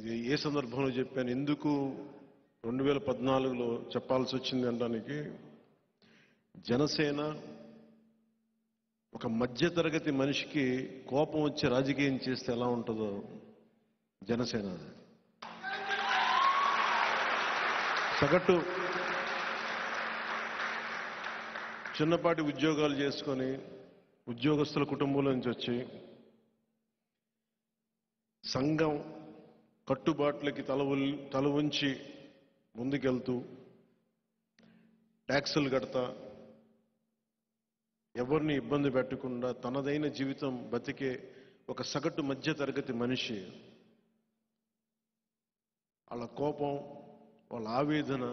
ఇది ఏ సందర్భంలో చెప్పాను, ఎందుకు 2014లో చెప్పాల్సి వచ్చింది అనడానికి, జనసేన ఒక మధ్యతరగతి మనిషికి కోపం వచ్చి రాజకీయం చేస్తే ఎలా ఉంటుందో జనసేన సగటు చిన్నపాటి ఉద్యోగాలు చేసుకొని ఉద్యోగస్తుల కుటుంబంలో నుంచి వచ్చి సంఘం కట్టుబాట్లకి తల ఉంచి ముందుకెళ్తూ ట్యాక్సులు కడతా ఎవరిని ఇబ్బంది పెట్టకుండా తనదైన జీవితం బతికే ఒక సగటు మధ్య తరగతి మనిషి వాళ్ళ కోపం, వాళ్ళ ఆవేదన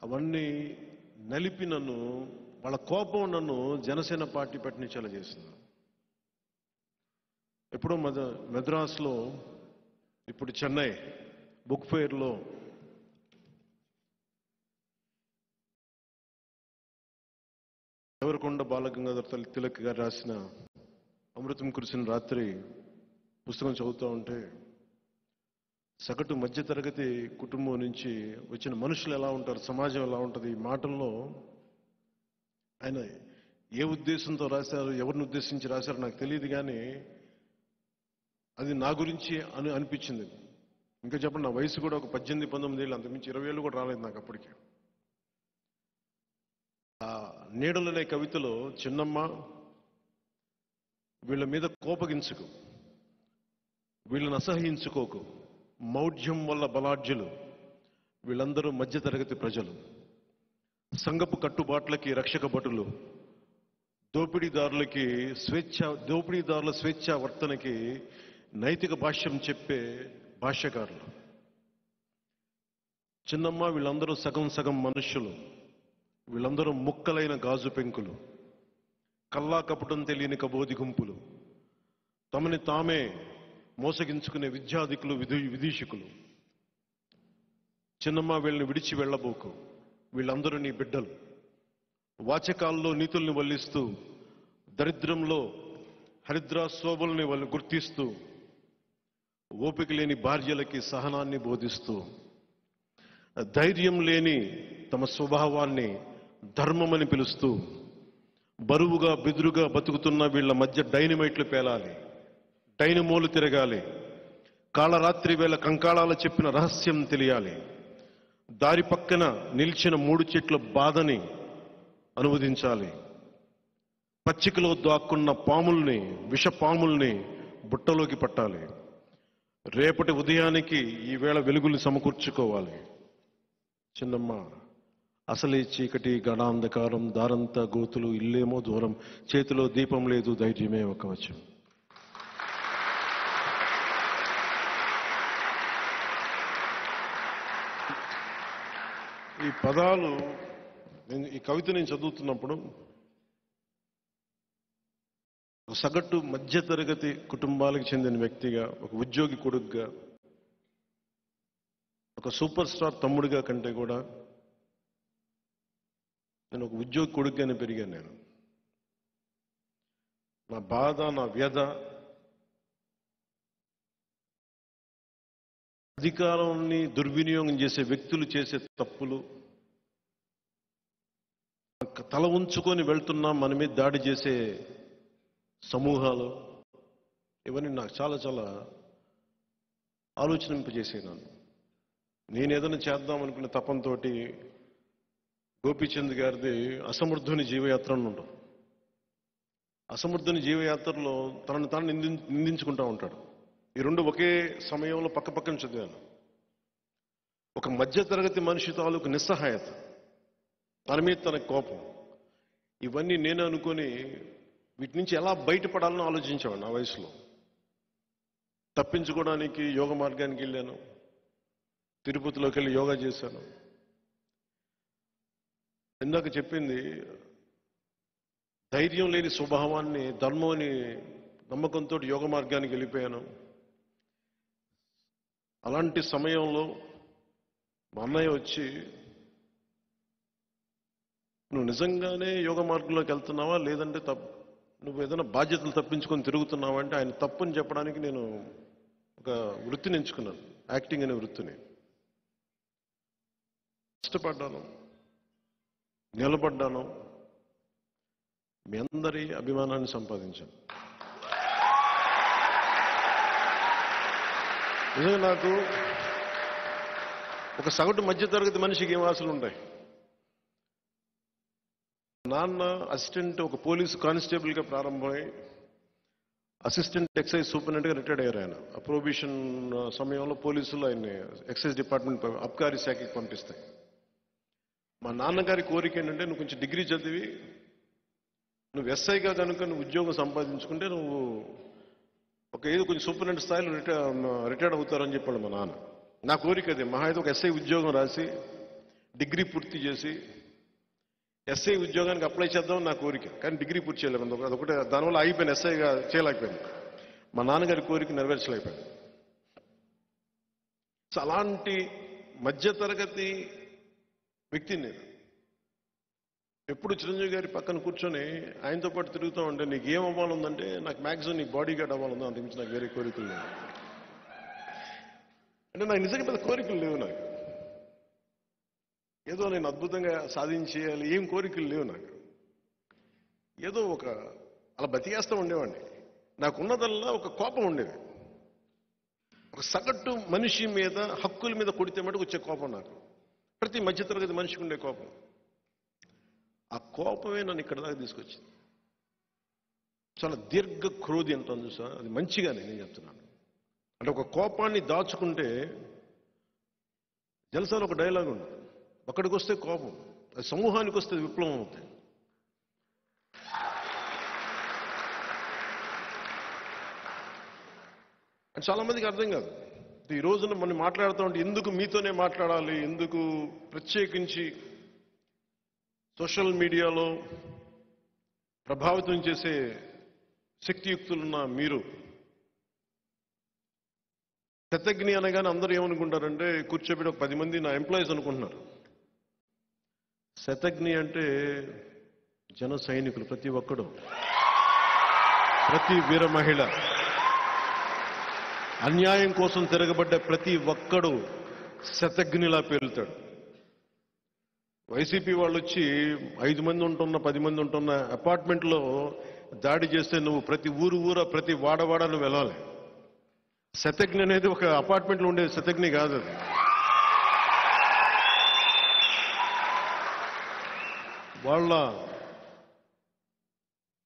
అవన్నీ నలిపి నన్ను, వాళ్ళ కోపం నన్ను జనసేన పార్టీ పట్టించేలా చేసింది. ఎప్పుడో మద్రాసులో, ఇప్పుడు చెన్నై బుక్ ఫెయిర్లో దేవరకొండ బాలగంగాధర తిలక్ గారు రాసిన అమృతం కురిసిన రాత్రి పుస్తకం చదువుతూ ఉంటే, సగటు మధ్యతరగతి కుటుంబం నుంచి వచ్చిన మనుషులు ఎలా ఉంటారు, సమాజం ఎలా ఉంటుంది, ఈ మాటల్లో ఆయన ఏ ఉద్దేశంతో రాశారు, ఎవరిని ఉద్దేశించి రాశారో నాకు తెలియదు, కానీ అది నా గురించి అనిపించింది. ఇంకా చెప్పండి, నా వయసు కూడా ఒక 18-19 ఏళ్ళు, అంతకుమించి 20 ఏళ్ళు కూడా రాలేదు నాకు అప్పటికి. ఆ నీడలనే కవితలో చిన్నమ్మ, వీళ్ళ మీద కోపగించుకు, వీళ్ళని అసహ్యించుకోకు, మౌఢ్యం వల్ల బలాఢ్యులు, వీళ్ళందరూ మధ్యతరగతి ప్రజలు, సంఘపు కట్టుబాట్లకి రక్షక భటులు, దోపిడీదారుల స్వేచ్ఛా వర్తనకి నైతిక భాష్యం చెప్పే భాష్యకారులు. చిన్నమ్మ, వీళ్ళందరూ సగం సగం మనుష్యులు, వీళ్ళందరూ ముక్కలైన గాజు పెంకులు, కల్లా కపటం తెలియని కబోది గుంపులు, తమని తామే మోసగించుకునే విద్యాధికులు, విదూషకులు. చిన్నమ్మ, వీళ్ళని విడిచి వెళ్ళబోకు, వీళ్ళందరూ నీ బిడ్డలు. వాచకాల్లో నీతుల్ని వల్లిస్తూ, దరిద్రంలో హరిద్రా శోభల్ని వాళ్ళు గుర్తిస్తూ, ఓపిక లేని భార్యలకి సహనాన్ని బోధిస్తూ, ధైర్యం లేని తమ స్వభావాన్ని ధర్మమని పిలుస్తూ, బరువుగా బెదురుగా బతుకుతున్న వీళ్ళ మధ్య డైనమైట్లు పేలాలి, డైనమోలు తిరగాలి, కాళరాత్రి వేళ కంకాళాలు చెప్పిన రహస్యం తెలియాలి, దారి పక్కన నిలిచిన 3 చెట్ల బాధని అనువదించాలి, పచ్చికలో దాక్కున్న పాముల్ని, విషపాముల్ని బుట్టలోకి పట్టాలి, రేపటి ఉదయానికి ఈవేళ వెలుగులు సమకూర్చుకోవాలి. చిన్నమ్మ, అసలే చీకటి గడాంధకారం, దారంతా గోతులు, ఇల్లేమో దూరం, చేతిలో దీపం లేదు, ధైర్యమే ఒక కవచం. ఈ పదాలు ఈ కవిత నేను చదువుతున్నప్పుడు ఒక సగటు మధ్యతరగతి కుటుంబాలకు చెందిన వ్యక్తిగా, ఒక ఉద్యోగి కొడుకుగా, ఒక సూపర్ స్టార్ తమ్ముడిగా కంటే కూడా నేను ఒక ఉద్యోగి కొడుకుగానే పెరిగాను. నేను నా బాధ, నా వ్యధ, అధికారాన్ని దుర్వినియోగం చేసే వ్యక్తులు చేసే తప్పులు, తల ఉంచుకొని వెళ్తున్నా మన మీద దాడి చేసే సమూహాలు, ఇవన్నీ నాకు చాలా చాలా ఆలోచనింపజేసేనాను. నేను ఏదైనా చేద్దాం అనుకునే తపంతో గోపీచంద్ గారిది అసమర్థుని జీవయాత్ర అని ఉంటుంది. అసమర్థుని జీవయాత్రలో తనను తాను నిందించుకుంటూ ఉంటాడు. ఈ రెండు ఒకే సమయంలో పక్కపక్కన చదివాను. ఒక మధ్యతరగతి మనిషి తాలూకు నిస్సహాయత, తన మీద తన కోపం, ఇవన్నీ నేను అనుకొని వీటి నుంచి ఎలా బయటపడాలని ఆలోచించాను. ఆ వయసులో తప్పించుకోవడానికి యోగ మార్గానికి వెళ్ళాను, తిరుపతిలోకి వెళ్ళి యోగా చేశాను. ఇందాక చెప్పింది, ధైర్యం లేని స్వభావాన్ని ధర్మం అని నమ్మకంతో యోగ మార్గానికి వెళ్ళిపోయాను. అలాంటి సమయంలో మా అన్నయ్య వచ్చి, నువ్వు నిజంగానే యోగ మార్గంలోకి వెళ్తున్నావా, లేదంటే నువ్వు ఏదైనా బాధ్యతలు తప్పించుకొని తిరుగుతున్నావంటే ఆయన తప్పని చెప్పడానికి నేను ఒక వృత్తిని ఎంచుకున్నాను, యాక్టింగ్ అనే వృత్తిని. కష్టపడ్డాను, నిలబడ్డాను, మీ అందరి అభిమానాన్ని సంపాదించాను. నిజంగా నాకు ఒక సగటు మధ్యతరగతి మనిషికి ఏం ఆశలు ఉంటాయి? నాన్న అసిస్టెంట్, ఒక పోలీసు కానిస్టేబుల్గా ప్రారంభమై అసిస్టెంట్ ఎక్సైజ్ సూపరింటెండెంట్గా రిటైర్డ్ అయ్యారు ఆయన. ఆ ప్రొహిబిషన్ సమయంలో పోలీసులు ఆయన్ని ఎక్సైజ్ డిపార్ట్మెంట్ అబ్కారీ శాఖకి పంపిస్తాయి. మా నాన్నగారి కోరిక ఏంటంటే, నువ్వు కొంచెం డిగ్రీ చదివి నువ్వు ఎస్ఐగా కనుక నువ్వు ఉద్యోగం సంపాదించుకుంటే నువ్వు ఒక ఏదో కొంచెం సూపరింటెండెంట్ స్థాయిలో రిటైర్డ్ అవుతారని చెప్పాడు మా నాన్న. నా కోరిక అదే, మహా అయితే ఒక ఎస్ఐ ఉద్యోగం రాసి డిగ్రీ పూర్తి చేసి ఎస్ఐ ఉద్యోగానికి అప్లై చేద్దామని నా కోరిక. కానీ డిగ్రీ పూర్తి చేయలేము, అదొకటే, దానివల్ల అయిపోయింది, ఎస్ఐగా చేయలేకపోయింది. మా నాన్నగారి కోరిక నెరవేర్చలేకపోయింది. సో అలాంటి మధ్యతరగతి వ్యక్తిని నేను. ఎప్పుడు చిరంజీవి గారి పక్కన కూర్చొని ఆయనతో పాటు తిరుగుతూ ఉంటే, నీకు ఏం అవ్వాలందంటే, నాకు మ్యాక్సిమం నీ బాడీ గార్డ్ అవ్వాలందా, అంతకుమించి నాకు వేరే కోరికలు లేవు. అంటే నాకు నిజంగా పెద్ద కోరికలు లేవు. నాకు ఏదో నేను అద్భుతంగా సాధించేయాలి ఏం కోరికలు లేవు. నాకు ఏదో ఒక అలా బతికేస్తూ ఉండేవాడిని. నాకున్నదల్లా ఒక కోపం ఉండేది. ఒక సగటు మనిషి మీద, హక్కుల మీద కొడితే మటుకు వచ్చే కోపం నాకు. ప్రతి మధ్యతరగతి మనిషికి ఉండే కోపం. ఆ కోపమే నన్ను ఇక్కడ దాకా తీసుకొచ్చింది. చాలా దీర్ఘ క్రోధి అంటాను చూసా, అది మంచిగానే నేను చెప్తున్నాను. అంటే ఒక కోపాన్ని దాచుకుంటే, జలసాలో ఒక డైలాగ్ ఉంది, అక్కడికి వస్తే కోపం, అది సమూహానికి వస్తే విప్లవం అవుతాయి. అని చాలా మందికి అర్థం కాదు. ఈ రోజున మనం మాట్లాడుతూ ఉంటే, ఎందుకు మీతోనే మాట్లాడాలి, ఎందుకు ప్రత్యేకించి సోషల్ మీడియాలో ప్రభావితం చేసే శక్తియుక్తులున్న మీరు, శతజ్ఞి అనగానే అందరూ ఏమనుకుంటారంటే, కూర్చోబెట్టి ఒక 10 మంది నా ఎంప్లాయీస్ అనుకుంటున్నారు. శతజ్ఞి అంటే జన సైనికులు, ప్రతి ఒక్కడు, ప్రతి వీర మహిళ, అన్యాయం కోసం తిరగబడ్డ ప్రతి ఒక్కడు శతజ్ఞిలా పేలుతాడు. వైసీపీ వాళ్ళు వచ్చి 5 మంది ఉంటున్న, 10 మంది ఉంటున్న అపార్ట్మెంట్లో దాడి చేస్తే నువ్వు ప్రతి ఊరు ప్రతి వాడవాడ నువ్వు వెళ్ళాలి. శతజ్ఞి అనేది ఒక అపార్ట్మెంట్లో ఉండే శతజ్ఞి కాదు. అది వాళ్ళ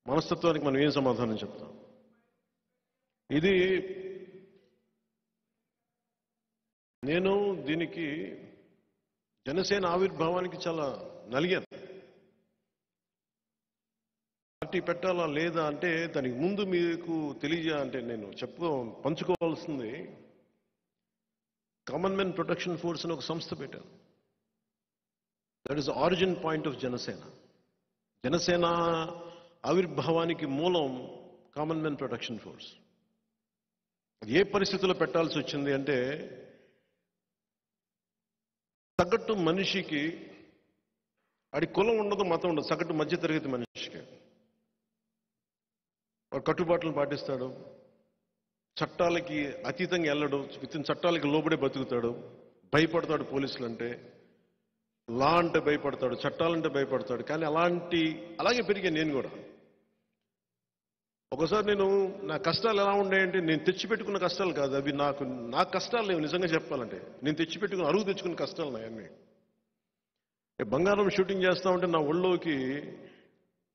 మనస్తత్వానికి మనం ఏం సమాధానం చెప్తాం? ఇది నేను దీనికి జనసేన ఆవిర్భావానికి చాలా నలిగాను. పార్టీ పెట్టాలా లేదా అంటే, దానికి ముందు మీకు అంటే నేను పంచుకోవాల్సింది, కామన్ మెన్ ప్రొటెక్షన్ ఫోర్స్ అని ఒక సంస్థ పెట్టాను. That is origin point of Janasena. Janasena ఆవిర్భావానికి మూలం కామన్ మెన్ ప్రొటెక్షన్ ఫోర్స్. అది ఏ పరిస్థితుల్లో పెట్టాల్సి వచ్చింది అంటే, సగటు మనిషికి వాడి కులం ఉండదు, మతం ఉండదు. సగటు మధ్యతరగతి మనిషికి వాడు కట్టుబాట్లను పాటిస్తాడు, చట్టాలకి అతీతంగా వెళ్ళడు, చట్టాలకి లోబడే బతుకుతాడు, భయపడతాడు పోలీసులు అంటే, లా అంటే భయపడతాడు, చట్టాలంటే భయపడతాడు. కానీ అలాగే పెరిగాను నేను కూడా. ఒకసారి నా కష్టాలు ఎలా ఉన్నాయంటే, నేను తెచ్చిపెట్టుకున్న కష్టాలు కాదు అవి. నా కష్టాలు లేవు నిజంగా చెప్పాలంటే. నేను అరువు తెచ్చుకున్న కష్టాలు నాయన్ని. బంగారం షూటింగ్ చేస్తా ఉంటే నా ఒళ్ళోకి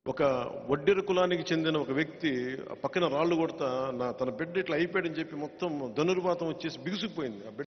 ఒక వడ్డెర కులానికి చెందిన ఒక వ్యక్తి పక్కన రాళ్ళు కొడతా తన బిడ్డ ఇట్లా అయిపోయాడని చెప్పి మొత్తం ధనుర్వాతం వచ్చేసి బిగుసిపోయింది. ఆ బిడ్డ